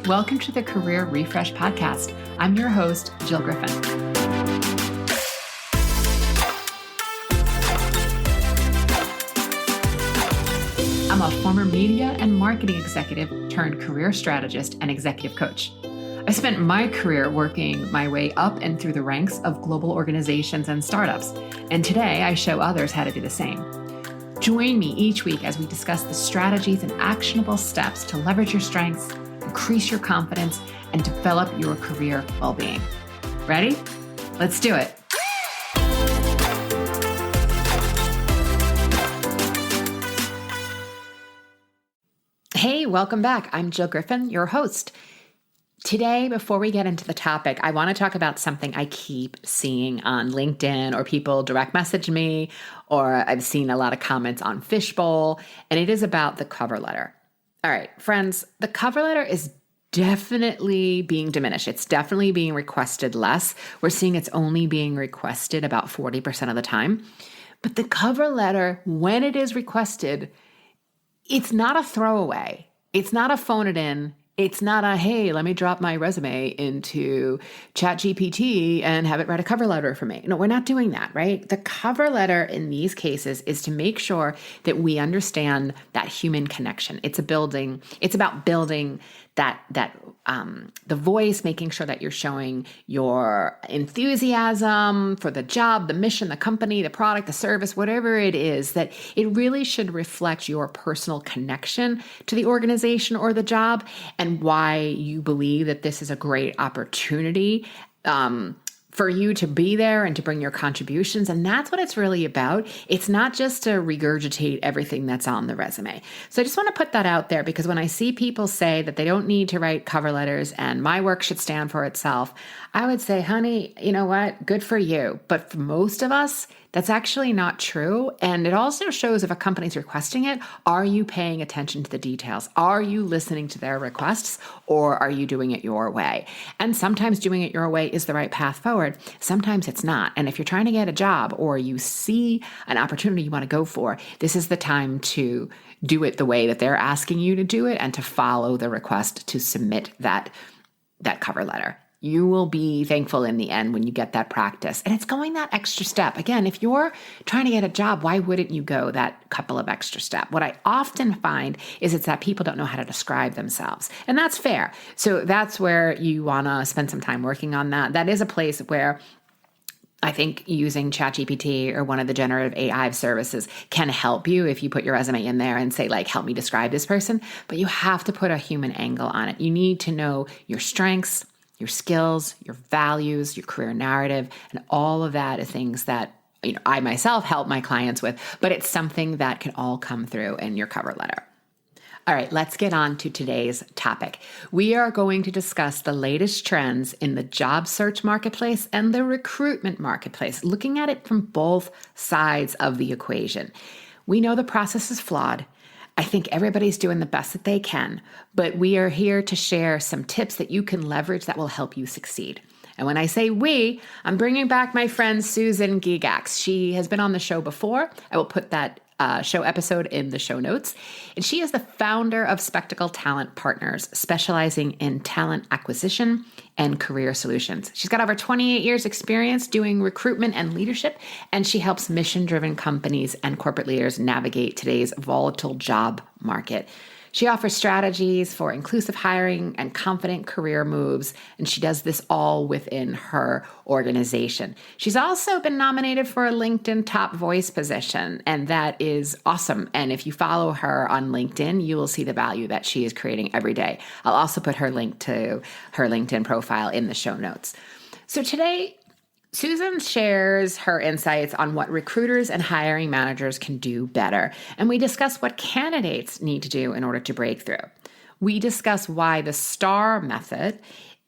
Welcome to the Career Refresh Podcast. I'm your host, Jill Griffin. I'm a former media and marketing executive turned career strategist and executive coach. I spent my career working my way up and through the ranks of global organizations and startups, and today I show others how to do the same. Join me each week as we discuss the strategies and actionable steps to leverage your strengths, increase your confidence, and develop your career well-being. Ready? Let's do it. Hey, welcome back. I'm Jill Griffin, your host. Today, before we get into the topic, I want to talk about something I keep seeing on LinkedIn, or people direct message me, or I've seen a lot of comments on Fishbowl, and it is about the cover letter. All right, friends, the cover letter is definitely being diminished. It's definitely being requested less. We're seeing it's only being requested about 40% of the time. But the cover letter, when it is requested, it's not a throwaway. It's not a phone it in. It's not a, hey, let me drop my resume into ChatGPT and have it write a cover letter for me. No, we're not doing that, right? The cover letter in these cases is to make sure that we understand that human connection. It's about building the voice, making sure that you're showing your enthusiasm for the job, the mission, the company, the product, the service, whatever it is, that it really should reflect your personal connection to the organization or the job, and why you believe that this is a great opportunity for you to be there and to bring your contributions. And that's what it's really about. It's not just to regurgitate everything that's on the resume. So I just want to put that out there, because when I see people say that they don't need to write cover letters and my work should stand for itself, I would say, honey, you know what? Good for you. But for most of us, that's actually not true. And it also shows, if a company's requesting it, are you paying attention to the details? Are you listening to their requests, or are you doing it your way? And sometimes doing it your way is the right path forward. Sometimes it's not. And if you're trying to get a job, or you see an opportunity you want to go for, this is the time to do it the way that they're asking you to do it, and to follow the request to submit that cover letter. You will be thankful in the end when you get that practice. And it's going that extra step. Again, if you're trying to get a job, why wouldn't you go that couple of extra steps? What I often find is it's that people don't know how to describe themselves. And that's fair. So that's where you want to spend some time working on that. That is a place where I think using ChatGPT or one of the generative AI services can help you if you put your resume in there and say, like, help me describe this person. But you have to put a human angle on it. You need to know your strengths, your skills, your values, your career narrative, and all of that is things that I myself help my clients with, but it's something that can all come through in your cover letter. All right, let's get on to today's topic. We are going to discuss the latest trends in the job search marketplace and the recruitment marketplace, looking at it from both sides of the equation. We know the process is flawed. I think everybody's doing the best that they can, but we are here to share some tips that you can leverage that will help you succeed. And when I say we, I'm bringing back my friend Susan Gigax. She has been on the show before. I will put that show episode in the show notes. And she is the founder of Spectacle Talent Partners, specializing in talent acquisition and career solutions. She's got over 28 years experience doing recruitment and leadership, and she helps mission-driven companies and corporate leaders navigate today's volatile job market. She offers strategies for inclusive hiring and confident career moves, and she does this all within her organization. She's also been nominated for a LinkedIn Top Voice position, and that is awesome. And if you follow her on LinkedIn, you will see the value that she is creating every day. I'll also put her link to her LinkedIn profile in the show notes. So today, Susan shares her insights on what recruiters and hiring managers can do better, and we discuss what candidates need to do in order to break through. We discuss why the STAR method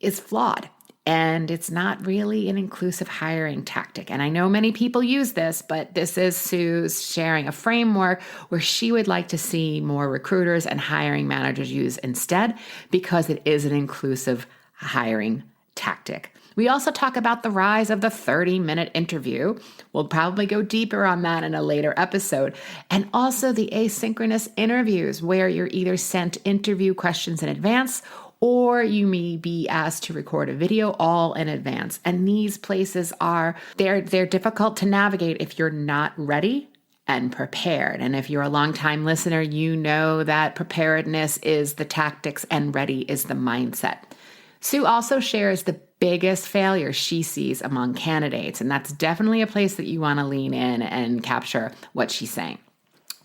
is flawed, and it's not really an inclusive hiring tactic. And I know many people use this, but this is Sue's sharing a framework where she would like to see more recruiters and hiring managers use instead, because it is an inclusive hiring tactic. We also talk about the rise of the 30-minute interview. We'll probably go deeper on that in a later episode. And also the asynchronous interviews, where you're either sent interview questions in advance or you may be asked to record a video all in advance. And these places they're difficult to navigate if you're not ready and prepared. And if you're a longtime listener, you know that preparedness is the tactics and ready is the mindset. Sue also shares the biggest failure she sees among candidates, and that's definitely a place that you want to lean in and capture what she's saying.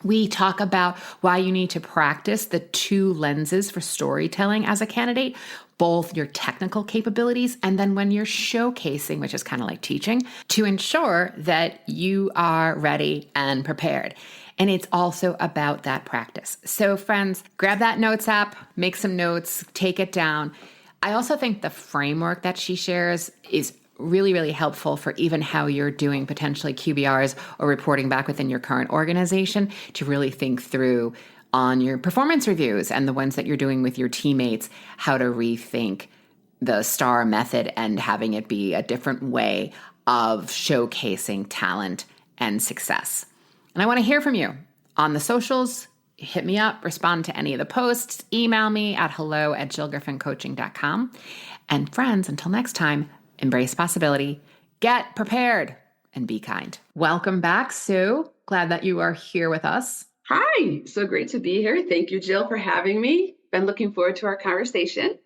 We talk about why you need to practice the two lenses for storytelling as a candidate, both your technical capabilities and then when you're showcasing, which is kind of like teaching, to ensure that you are ready and prepared. And it's also about that practice. So friends, grab that notes app, make some notes, take it down. I also think the framework that she shares is really, really helpful for even how you're doing potentially QBRs or reporting back within your current organization to really think through on your performance reviews and the ones that you're doing with your teammates, how to rethink the STAR method and having it be a different way of showcasing talent and success. And I want to hear from you on the socials. Hit me up, respond to any of the posts, email me at hello@jillgriffincoaching.com. And friends, until next time, embrace possibility, get prepared, and be kind. Welcome back, Sue. Glad that you are here with us. Hi, so great to be here. Thank you, Jill, for having me. Been looking forward to our conversation.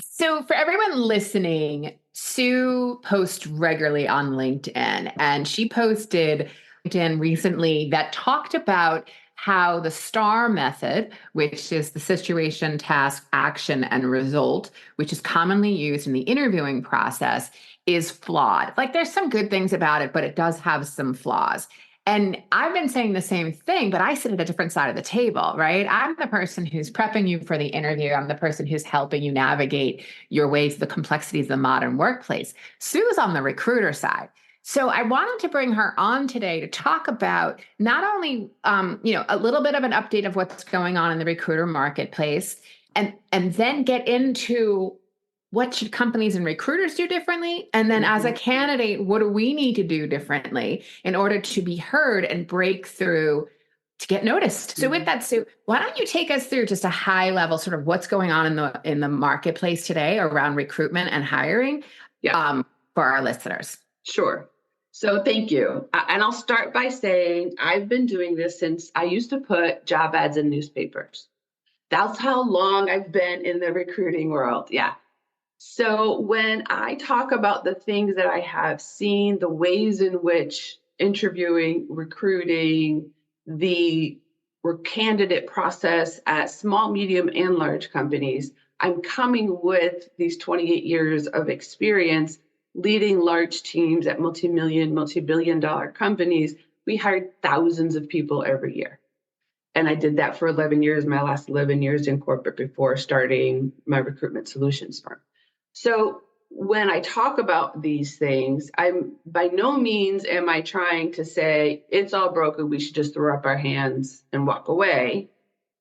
So for everyone listening, Sue posts regularly on LinkedIn, and she posted LinkedIn recently that talked about how the STAR method, which is the situation, task, action, and result, which is commonly used in the interviewing process, is flawed. Like there's some good things about it, but it does have some flaws. And I've been saying the same thing, but I sit at a different side of the table, right? I'm the person who's prepping you for the interview. I'm the person who's helping you navigate your way through the complexities of the modern workplace. Sue's on the recruiter side. So I wanted to bring her on today to talk about not only, a little bit of an update of what's going on in the recruiter marketplace, and then get into what should companies and recruiters do differently? And then as a candidate, what do we need to do differently in order to be heard and break through to get noticed? So with that, Sue, why don't you take us through just a high level sort of what's going on in the marketplace today around recruitment and hiring for our listeners? Sure. So thank you. And I'll start by saying I've been doing this since I used to put job ads in newspapers. That's how long I've been in the recruiting world. Yeah. So when I talk about the things that I have seen, the ways in which interviewing, recruiting, the candidate process at small, medium, and large companies, I'm coming with these 28 years of experience leading large teams at multi-billion-dollar companies. We hired thousands of people every year. And I did that for 11 years, my last 11 years in corporate before starting my recruitment solutions firm. So when I talk about these things, I'm by no means am I trying to say it's all broken, we should just throw up our hands and walk away,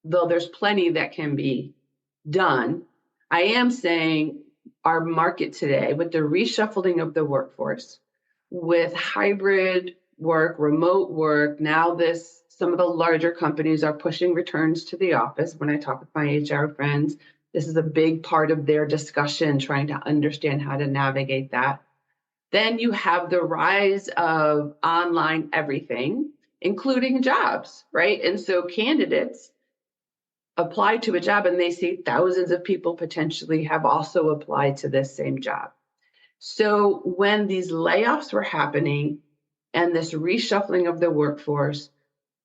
though there's plenty that can be done. I am saying our market today, with the reshuffling of the workforce, with hybrid work, remote work, now some of the larger companies are pushing returns to the office. When I talk with my HR friends, this is a big part of their discussion, trying to understand how to navigate that. Then you have the rise of online everything, including jobs, right? And so candidates apply to a job and they see thousands of people potentially have also applied to this same job. So when these layoffs were happening and this reshuffling of the workforce,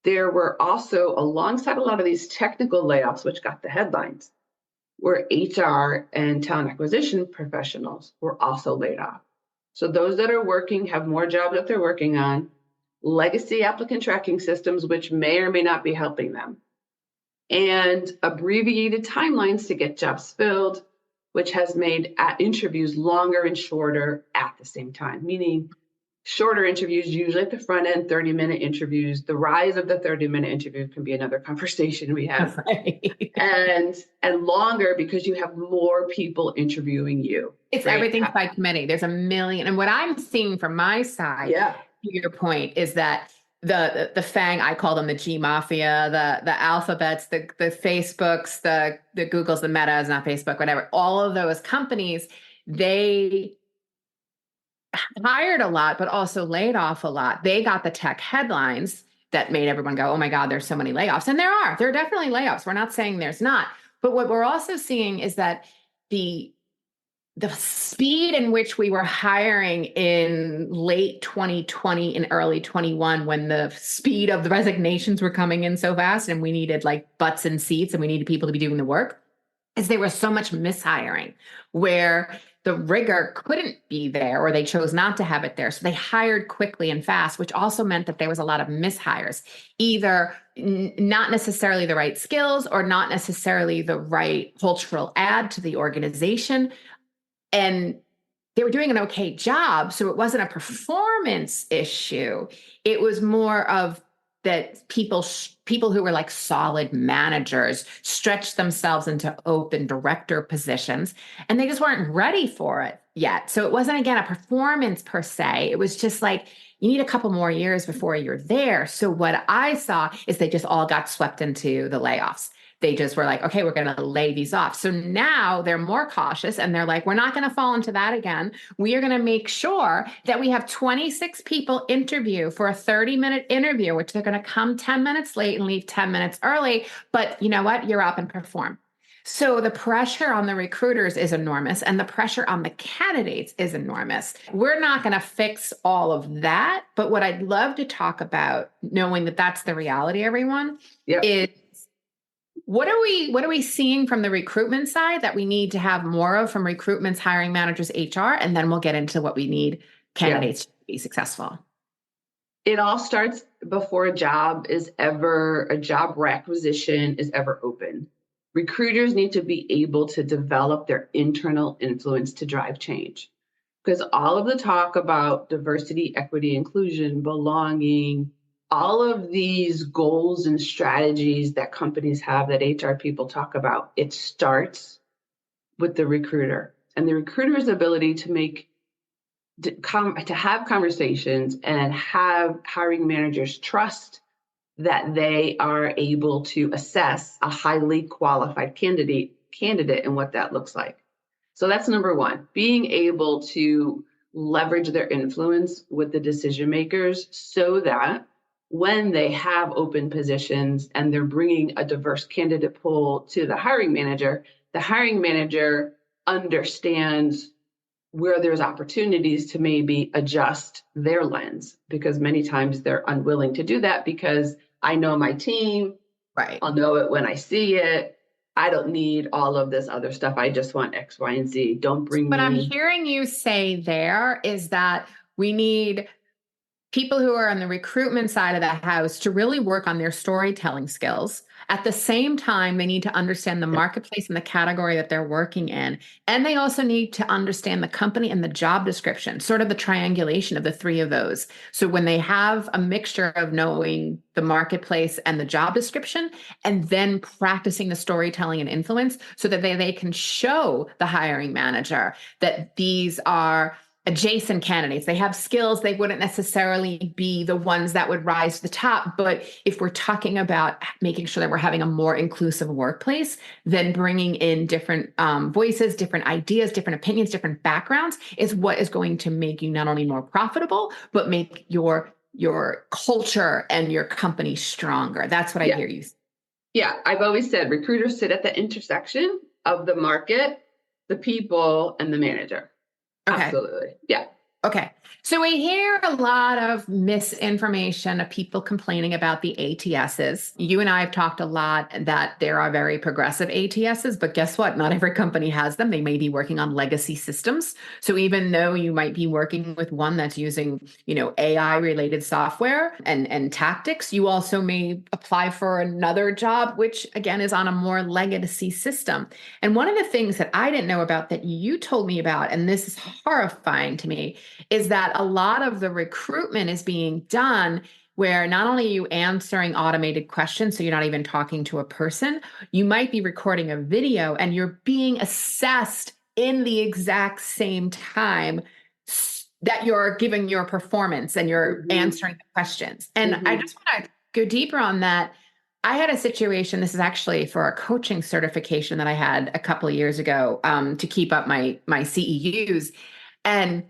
there were also, alongside a lot of these technical layoffs, which got the headlines, where HR and talent acquisition professionals were also laid off. So those that are working have more jobs that they're working on, legacy applicant tracking systems, which may or may not be helping them, and abbreviated timelines to get jobs filled, which has made interviews longer and shorter at the same time, meaning shorter interviews, usually at the front end, 30-minute interviews. The rise of the 30-minute interview can be another conversation we have. Right. And longer because you have more people interviewing you. It's right? Everything's by committee. There's a million. And what I'm seeing from my side, to your point, is that the FANG, I call them the G Mafia, the Alphabets, the Facebooks, the Googles, the Metas, not Facebook, whatever. All of those companies, they hired a lot, but also laid off a lot. They got the tech headlines that made everyone go, oh my God, there's so many layoffs. And there are definitely layoffs. We're not saying there's not. But what we're also seeing is that the speed in which we were hiring in late 2020 and early 21, when the speed of the resignations were coming in so fast and we needed like butts and seats and we needed people to be doing the work, is there was so much mishiring where the rigor couldn't be there or they chose not to have it there. So they hired quickly and fast, which also meant that there was a lot of mishires, either not necessarily the right skills or not necessarily the right cultural add to the organization. And they were doing an okay job. So it wasn't a performance issue. It was more of that people who were like solid managers stretched themselves into open director positions and they just weren't ready for it yet. So it wasn't, again, a performance per se. It was just like, you need a couple more years before you're there. So what I saw is they just all got swept into the layoffs. They just were like, okay, we're going to lay these off. So now they're more cautious and they're like, we're not going to fall into that again. We are going to make sure that we have 26 people interview for a 30-minute interview, which they're going to come 10 minutes late and leave 10 minutes early. But you know what? You're up and perform. So the pressure on the recruiters is enormous and the pressure on the candidates is enormous. We're not going to fix all of that. But what I'd love to talk about, knowing that that's the reality, everyone, is what are we seeing from the recruitment side that we need to have more of from recruitment's hiring managers, HR, and then we'll get into what we need candidates to be successful. It all starts before a job requisition is ever open. Recruiters need to be able to develop their internal influence to drive change. Because all of the talk about diversity, equity, inclusion, belonging, all of these goals and strategies that companies have that HR people talk about, it starts with the recruiter and the recruiter's ability to have conversations and have hiring managers trust that they are able to assess a highly qualified candidate and what that looks like. So that's number one, being able to leverage their influence with the decision makers so that when they have open positions and they're bringing a diverse candidate pool to the hiring manager understands where there's opportunities to maybe adjust their lens, because many times they're unwilling to do that because I know my team, right? I'll know it when I see it. I don't need all of this other stuff. I just want X, Y, and Z. Don't bring What me. I'm hearing you say there is that we need people who are on the recruitment side of the house to really work on their storytelling skills. At the same time, they need to understand the marketplace and the category that they're working in. And they also need to understand the company and the job description, sort of the triangulation of the three of those. So when they have a mixture of knowing the marketplace and the job description, and then practicing the storytelling and influence so that they can show the hiring manager that these are adjacent candidates. They have skills. They wouldn't necessarily be the ones that would rise to the top. But if we're talking about making sure that we're having a more inclusive workplace, then bringing in different voices, different ideas, different opinions, different backgrounds is what is going to make you not only more profitable, but make your culture and your company stronger. That's what I hear you say. Yeah, I've always said recruiters sit at the intersection of the market, the people, and the manager. Okay. Absolutely. Yeah. Okay. So we hear a lot of misinformation of people complaining about the ATSs. You and I have talked a lot that there are very progressive ATSs, but guess what? Not every company has them. They may be working on legacy systems. So even though you might be working with one that's using, AI related software and tactics, you also may apply for another job, which again is on a more legacy system. And one of the things that I didn't know about that you told me about, and this is horrifying to me, is that a lot of the recruitment is being done where not only are you answering automated questions, so you're not even talking to a person, you might be recording a video and you're being assessed in the exact same time that you're giving your performance and you're Mhm. answering the questions. And I Mhm. just want to go deeper on that. I had a situation, this is actually for a coaching certification that I had a couple of years ago, to keep up my CEUs. And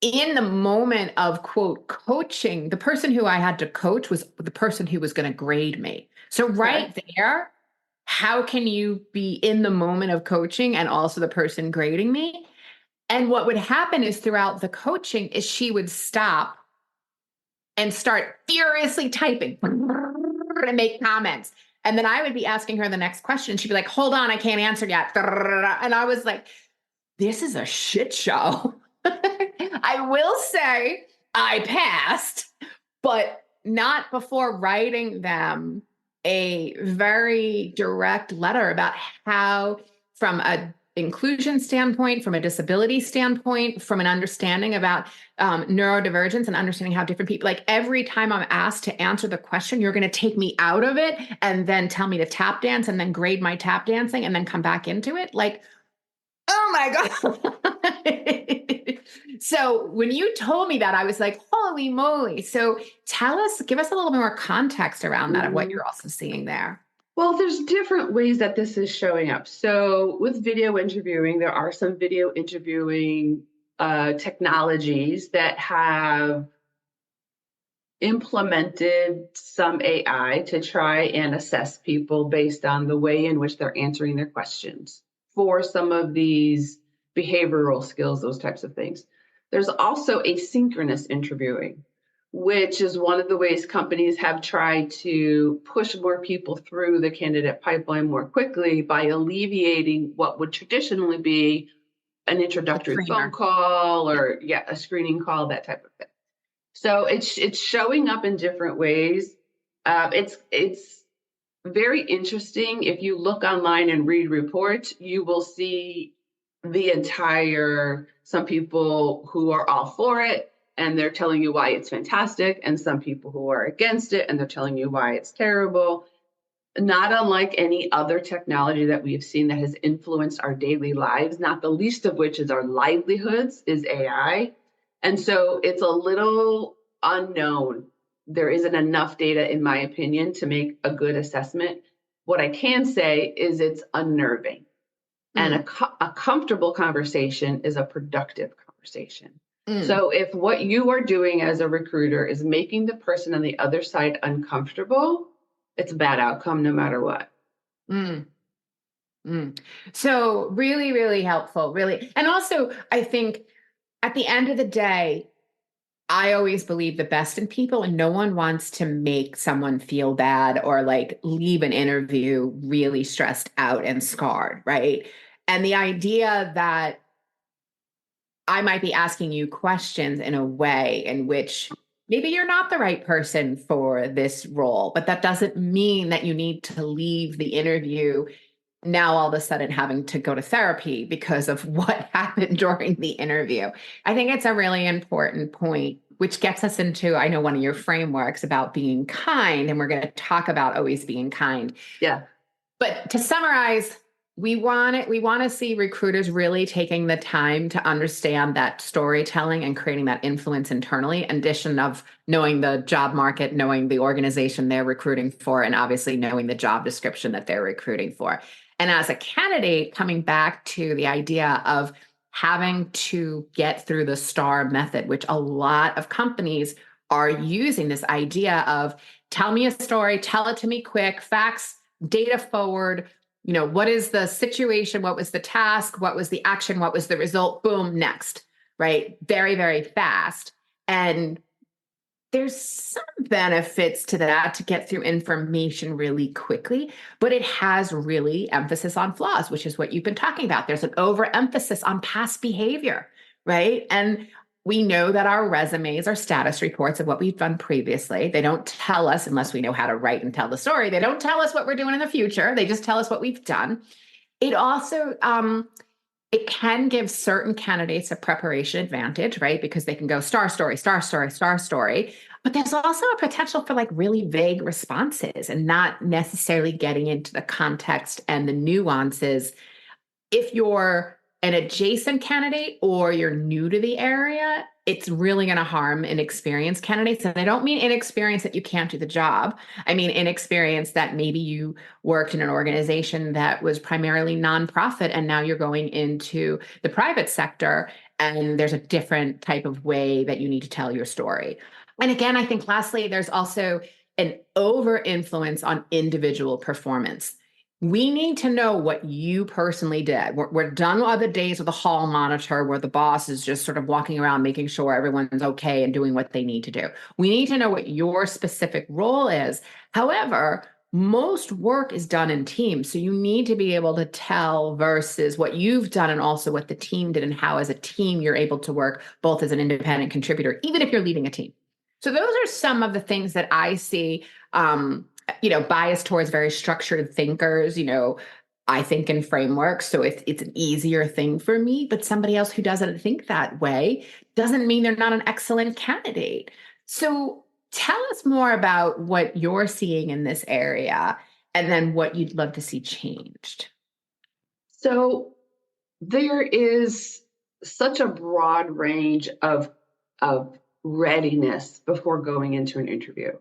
in the moment of quote coaching, the person who I had to coach was the person who was going to grade me. So Okay. right there, how can you be in the moment of coaching and also the person grading me? And what would happen is throughout the coaching is she would stop and start furiously typing and make comments. And then I would be asking her the next question. She'd be like, hold on, I can't answer yet. And I was like, this is a shit show. I will say I passed, but not before writing them a very direct letter about how, from a inclusion standpoint, from a disability standpoint, from an understanding about neurodivergence and understanding how different people, like every time I'm asked to answer the question, you're going to take me out of it and then tell me to tap dance and then grade my tap dancing and then come back into it. Like, oh my God. So when you told me that, I was like, holy moly. So give us a little more context around that of what Mhm. you're also seeing there. Well, there's different ways that this is showing up. So, with video interviewing, there are some video interviewing technologies that have implemented some AI to try and assess people based on the way in which they're answering their questions for some of these behavioral skills, those types of things. There's also asynchronous interviewing, which is one of the ways companies have tried to push more people through the candidate pipeline more quickly by alleviating what would traditionally be an A introductory phone screener. call Yeah. or a screening call, that type of thing. So it's showing up in different ways. It's very interesting. If you look online and read reports, you will see the entire. Some people who are all for it and they're telling you why it's fantastic, and some people who are against it and they're telling you why it's terrible. Not unlike any other technology that we have seen that has influenced our daily lives, not the least of which is our livelihoods, is AI. And so it's a little unknown. There isn't enough data, in my opinion, to make a good assessment. What I can say is it's unnerving. And Mm, a comfortable conversation is a productive conversation. mm, So if what you are doing as a recruiter is making the person on the other side uncomfortable, it's a bad outcome no matter what. mm, mm. So really, really helpful, really. And also, I think at the end of the day, I always believe the best in people, and no one wants to make someone feel bad or like leave an interview really stressed out and scarred, right? And the idea that I might be asking you questions in a way in which maybe you're not the right person for this role, but that doesn't mean that you need to leave the interview now all of a sudden having to go to therapy because of what happened during the interview. I think it's a really important point, which gets us into, I know, one of your frameworks about being kind, and we're going to talk about always being kind. Yeah. But to summarize, we want to see recruiters really taking the time to understand that storytelling and creating that influence internally, in addition of knowing the job market, knowing the organization they're recruiting for, and obviously knowing the job description that they're recruiting for. And as a candidate, coming back to the idea of having to get through the STAR method, which a lot of companies are using, this idea of tell me a story, tell it to me quick, facts, data forward. What is the situation? What was the task? What was the action? What was the result? Boom, next, right? Very, very fast. And there's some benefits to that to get through information really quickly, but it has really emphasis on flaws, which is what you've been talking about. There's an overemphasis on past behavior, right? And we know that our resumes are status reports of what we've done previously. They don't tell us, unless we know how to write and tell the story, they don't tell us what we're doing in the future. They just tell us what we've done. It also it can give certain candidates a preparation advantage, right? Because they can go star story, star story, star story. But there's also a potential for like really vague responses and not necessarily getting into the context and the nuances if you're an adjacent candidate or you're new to the area, it's really going to harm inexperienced candidates. And I don't mean inexperienced that you can't do the job. I mean inexperienced that maybe you worked in an organization that was primarily nonprofit and now you're going into the private sector and there's a different type of way that you need to tell your story. And again, I think lastly, there's also an over influence on individual performance. We need to know what you personally did. We're done with the days of the hall monitor where the boss is just sort of walking around making sure everyone's okay and doing what they need to do. We need to know what your specific role is. However, most work is done in teams. So you need to be able to tell versus what you've done and also what the team did and how as a team you're able to work both as an independent contributor, even if you're leading a team. So those are some of the things that I see. Bias towards very structured thinkers, I think in frameworks. So it's an easier thing for me, but somebody else who doesn't think that way doesn't mean they're not an excellent candidate. So tell us more about what you're seeing in this area and then what you'd love to see changed. So there is such a broad range of readiness before going into an interview.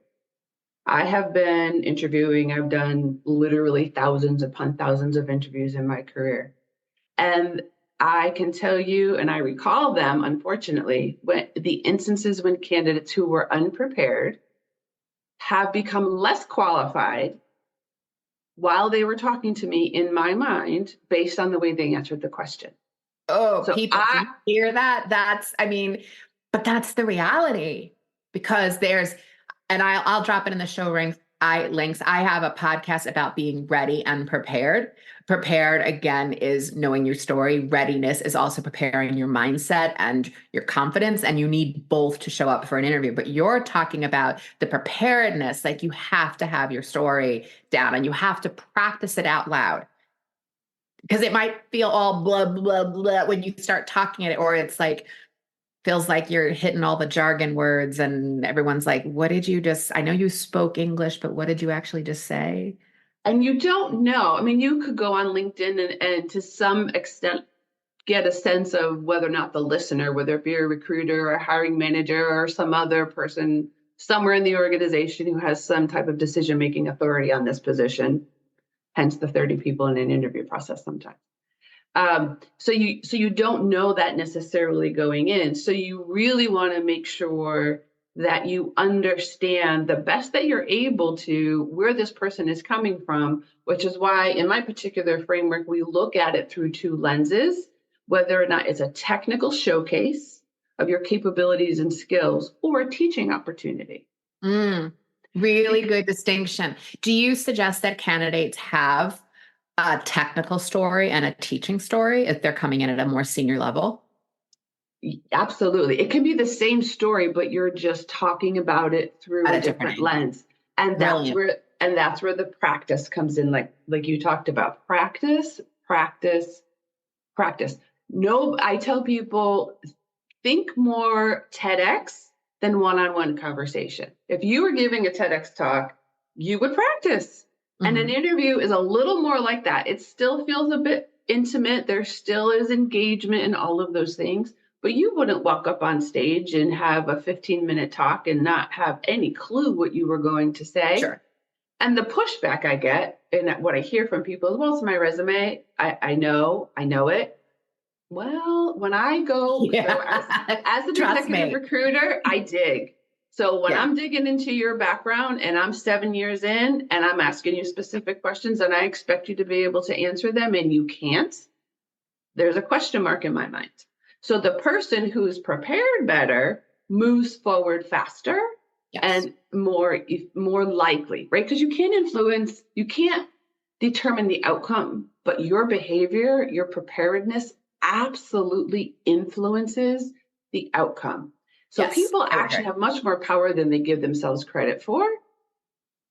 I have been interviewing, I've done literally thousands upon thousands of interviews in my career. And I can tell you, and I recall them, unfortunately, when the instances when candidates who were unprepared have become less qualified while they were talking to me in my mind, based on the way they answered the question. Oh, so people hear that. But that's the reality because and I'll drop it in the show links. I have a podcast about being ready and prepared. Prepared, again, is knowing your story. Readiness is also preparing your mindset and your confidence. And you need both to show up for an interview. But you're talking about the preparedness, like you have to have your story down and you have to practice it out loud. Because it might feel all blah, blah, blah when you start talking it, or it's like, feels like you're hitting all the jargon words and everyone's like, what did you I know you spoke English, but what did you actually just say? And you don't know. I mean, you could go on LinkedIn and to some extent get a sense of whether or not the listener, whether it be a recruiter or a hiring manager or some other person somewhere in the organization who has some type of decision-making authority on this position, hence the 30 people in an interview process sometimes. So you don't know that necessarily going in. So you really want to make sure that you understand the best that you're able to where this person is coming from, which is why in my particular framework, we look at it through two lenses, whether or not it's a technical showcase of your capabilities and skills or a teaching opportunity. Really good distinction. Do you suggest that candidates have a technical story and a teaching story if they're coming in at a more senior level? Absolutely. It can be the same story, but you're just talking about it through a different lens. And that's where the practice comes in, like you talked about. Practice. No, I tell people, think more TEDx than one-on-one conversation. If you were giving a TEDx talk, you would practice. And an interview is a little more like that. It still feels a bit intimate. There still is engagement and all of those things. But you wouldn't walk up on stage and have a 15-minute talk and not have any clue what you were going to say. Sure. And the pushback I get and what I hear from people is, well, it's my resume. I know it. Well, when I go, as an executive recruiter, I dig. So when I'm digging into your background and I'm 7 years in and I'm asking you specific questions and I expect you to be able to answer them and you can't, there's a question mark in my mind. So the person who's prepared better moves forward faster and more likely, right? Because you can't determine the outcome, but your behavior, your preparedness absolutely influences the outcome. So people actually have much more power than they give themselves credit for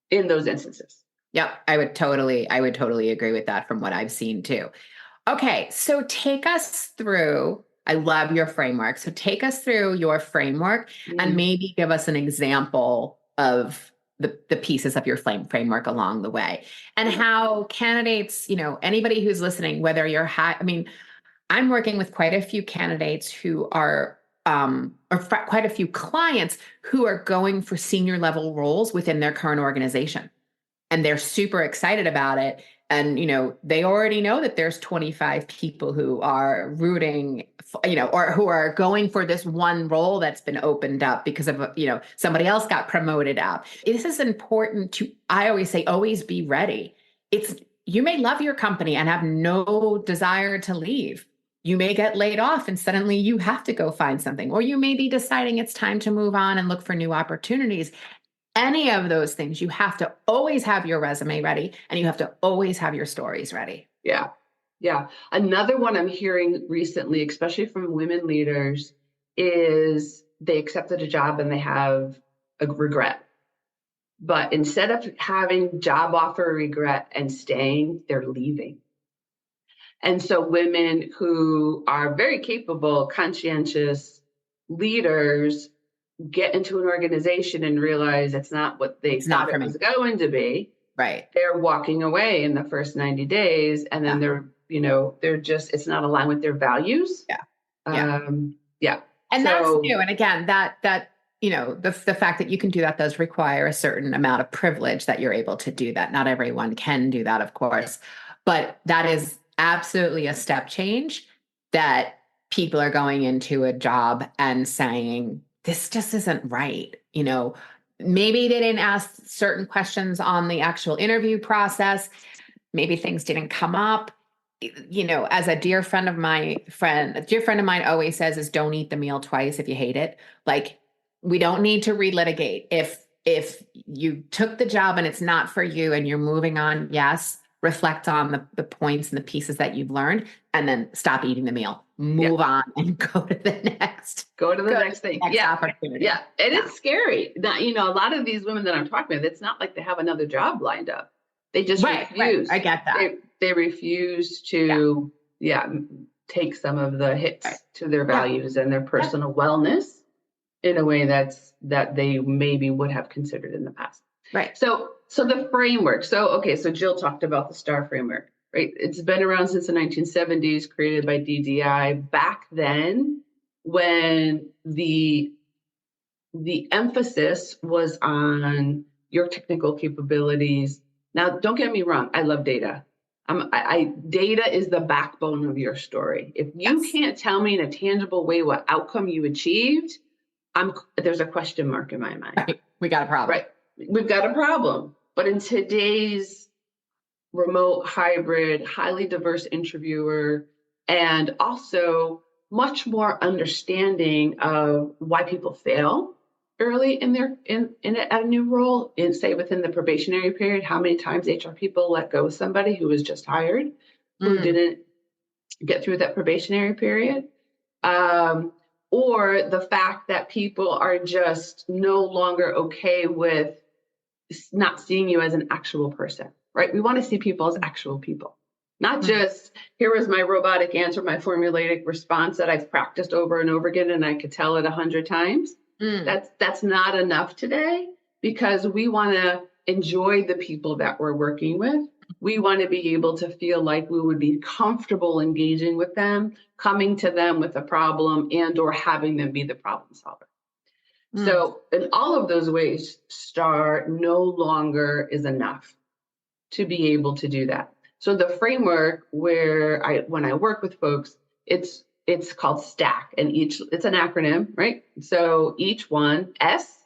in those instances. Yep, I would totally agree with that from what I've seen too. Okay, so take us through, I love your framework. So take us through your framework and maybe give us an example of the pieces of your framework along the way and how candidates, anybody who's listening, whether you're I'm working with quite a few candidates who are, quite a few clients who are going for senior level roles within their current organization. And they're super excited about it. And, they already know that there's 25 people who are rooting, or who are going for this one role that's been opened up because of, somebody else got promoted out. This is important I always say, always be ready. You may love your company and have no desire to leave. You may get laid off and suddenly you have to go find something, or you may be deciding it's time to move on and look for new opportunities. Any of those things, you have to always have your resume ready, and you have to always have your stories ready. Yeah. Yeah. Another one I'm hearing recently, especially from women leaders, is they accepted a job and they have a regret. But instead of having job offer regret and staying, they're leaving. And so women who are very capable, conscientious leaders get into an organization and realize it's not what they thought it was going to be. Right. They're walking away in the first 90 days, and then they're just, it's not aligned with their values. Yeah. Yeah. And that's new. And again, that the fact that you can do that does require a certain amount of privilege that you're able to do that. Not everyone can do that, of course, but that is absolutely a step change, that people are going into a job and saying, this just isn't right. Maybe they didn't ask certain questions on the actual interview process. Maybe things didn't come up. As a dear friend of mine always says, is don't eat the meal twice if you hate it. Like, we don't need to relitigate. If you took the job and it's not for you and you're moving on, yes, reflect on the points and the pieces that you've learned, and then stop eating the meal. Move on and go to the next. Next thing. Opportunity. Yeah. It's scary. Now, a lot of these women that I'm talking about, it's not like they have another job lined up. They just refuse. Right. I get that. They refuse to, take some of the hits to their values and their personal wellness in a way that they maybe would have considered in the past. Right. So the framework. So Jill talked about the STAR framework, right? It's been around since the 1970s, created by DDI. Back then, when the emphasis was on your technical capabilities. Now, don't get me wrong. I love data. Data is the backbone of your story. If you can't tell me in a tangible way what outcome you achieved, there's a question mark in my mind. Right. We got a problem. Right. We've got a problem. But in today's remote, hybrid, highly diverse interviewer, and also much more understanding of why people fail early in a new role, say within the probationary period, how many times HR people let go of somebody who was just hired, who didn't get through that probationary period, or the fact that people are just no longer okay with not seeing you as an actual person, right? We want to see people as actual people, not just, here was my robotic answer, my formulaic response that I've practiced over and over again, and I could tell it 100 times. That's not enough today, because we want to enjoy the people that we're working with. We want to be able to feel like we would be comfortable engaging with them, coming to them with a problem, and or having them be the problem solver. So in all of those ways, STAR no longer is enough to be able to do that. So the framework when I work with folks, it's called STACK, and it's an acronym, right? So each one, S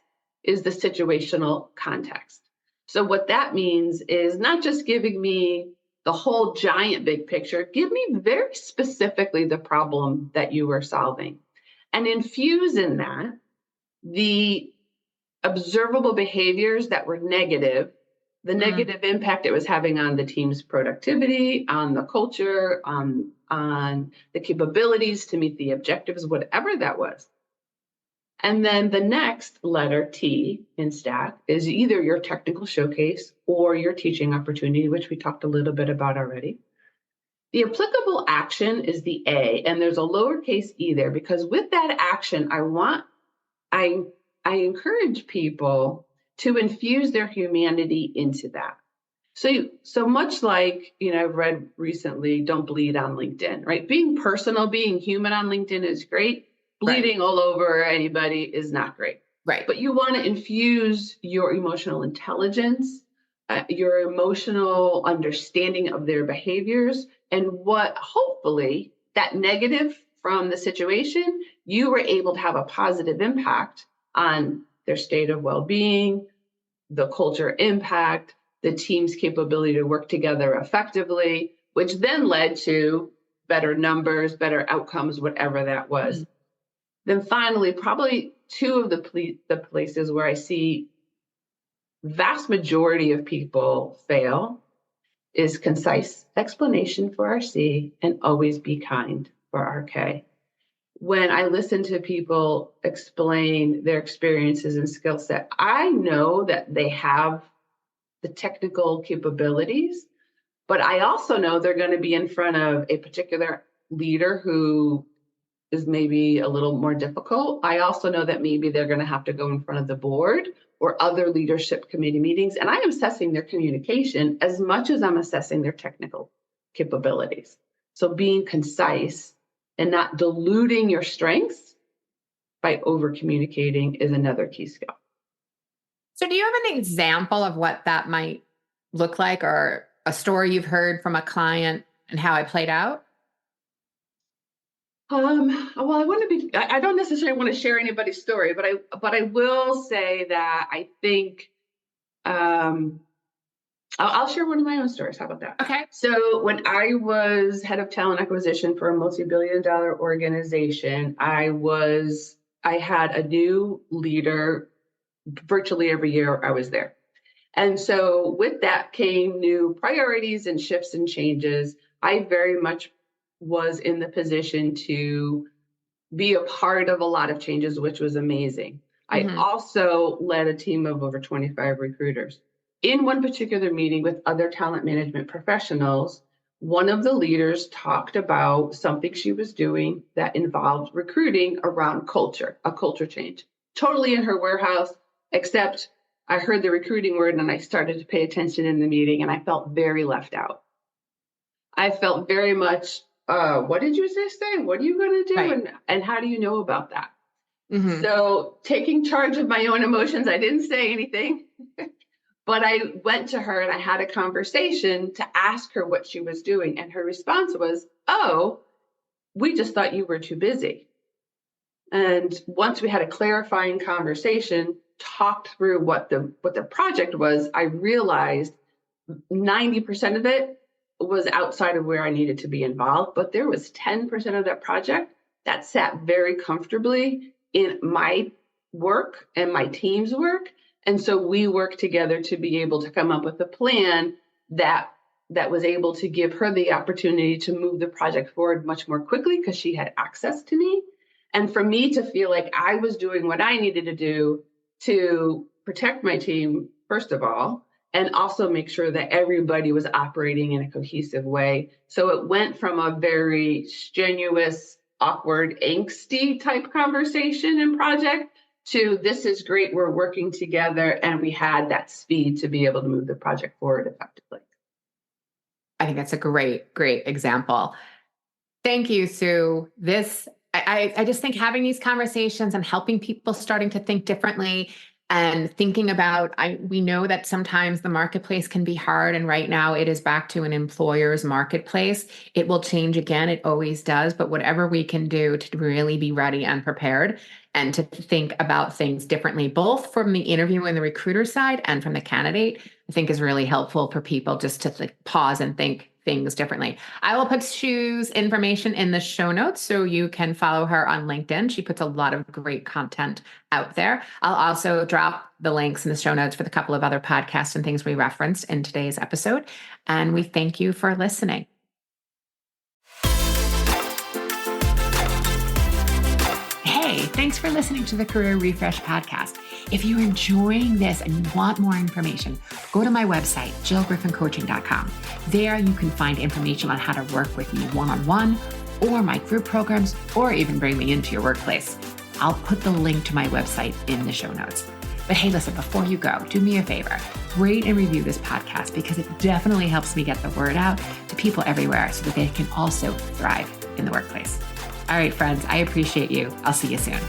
is the situational context. So what that means is not just giving me the whole giant big picture, give me very specifically the problem that you were solving, and infuse in that the observable behaviors that were negative, the negative impact it was having on the team's productivity, on the culture, on the capabilities to meet the objectives, whatever that was. And then the next letter, T in STACK, is either your technical showcase or your teaching opportunity, which we talked a little bit about already. The applicable action is the A, and there's a lowercase e there, because with that action, I encourage people to infuse their humanity into that. So much like, I've read recently, don't bleed on LinkedIn, right? Being personal, being human on LinkedIn is great. Bleeding all over anybody is not great. Right. But you want to infuse your emotional intelligence, your emotional understanding of their behaviors, and what hopefully that negative from the situation, you were able to have a positive impact on their state of well-being, the culture impact, the team's capability to work together effectively, which then led to better numbers, better outcomes, whatever that was. Mm-hmm. Then finally, probably two of the places where I see vast majority of people fail is concise explanation for our C and always be kind for our K. When I listen to people explain their experiences and skill set, I know that they have the technical capabilities, but I also know they're going to be in front of a particular leader who is maybe a little more difficult. I also know that maybe they're going to have to go in front of the board or other leadership committee meetings, and I am assessing their communication as much as I'm assessing their technical capabilities. So being concise and not diluting your strengths by over communicating is another key skill. So do you have an example of what that might look like, or a story you've heard from a client and how it played out? Well, I don't necessarily want to share anybody's story, but I will say that I think, I'll share one of my own stories. How about that? Okay. So when I was head of talent acquisition for a multi-billion-dollar organization, I had a new leader virtually every year I was there. And so with that came new priorities and shifts and changes. I very much was in the position to be a part of a lot of changes, which was amazing. Mm-hmm. I also led a team of over 25 recruiters. In one particular meeting with other talent management professionals, one of the leaders talked about something she was doing that involved recruiting around culture, a culture change. Totally in her warehouse, except I heard the recruiting word and I started to pay attention in the meeting and I felt very left out. I felt very much, what did you say? What are you going to do? Right. And how do you know about that? Mm-hmm. So taking charge of my own emotions, I didn't say anything, but I went to her and I had a conversation to ask her what she was doing. And her response was, oh, we just thought you were too busy. And once we had a clarifying conversation, talked through what the project was, I realized 90% of it was outside of where I needed to be involved, but there was 10% of that project that sat very comfortably in my work and my team's work. And so we worked together to be able to come up with a plan that was able to give her the opportunity to move the project forward much more quickly because she had access to me. And for me to feel like I was doing what I needed to do to protect my team, first of all, and also make sure that everybody was operating in a cohesive way. So it went from a very strenuous, awkward, angsty type conversation and project to this is great, we're working together, and we had that speed to be able to move the project forward effectively. I think that's a great example. Thank you, Sue. I just think having these conversations and helping people starting to think differently and thinking about, we know that sometimes the marketplace can be hard. And right now it is back to an employer's marketplace. It will change again. It always does. But whatever we can do to really be ready and prepared and to think about things differently, both from the interviewer and the recruiter side and from the candidate, I think is really helpful for people just to pause and think things differently. I will put Shu's information in the show notes so you can follow her on LinkedIn. She puts a lot of great content out there. I'll also drop the links in the show notes for the couple of other podcasts and things we referenced in today's episode. And we thank you for listening. Hey, thanks for listening to the Career Refresh podcast. If you're enjoying this and you want more information, go to my website, jillgriffincoaching.com. There you can find information on how to work with me one-on-one or my group programs, or even bring me into your workplace. I'll put the link to my website in the show notes. But hey, listen, before you go, do me a favor, rate and review this podcast because it definitely helps me get the word out to people everywhere so that they can also thrive in the workplace. All right, friends, I appreciate you. I'll see you soon.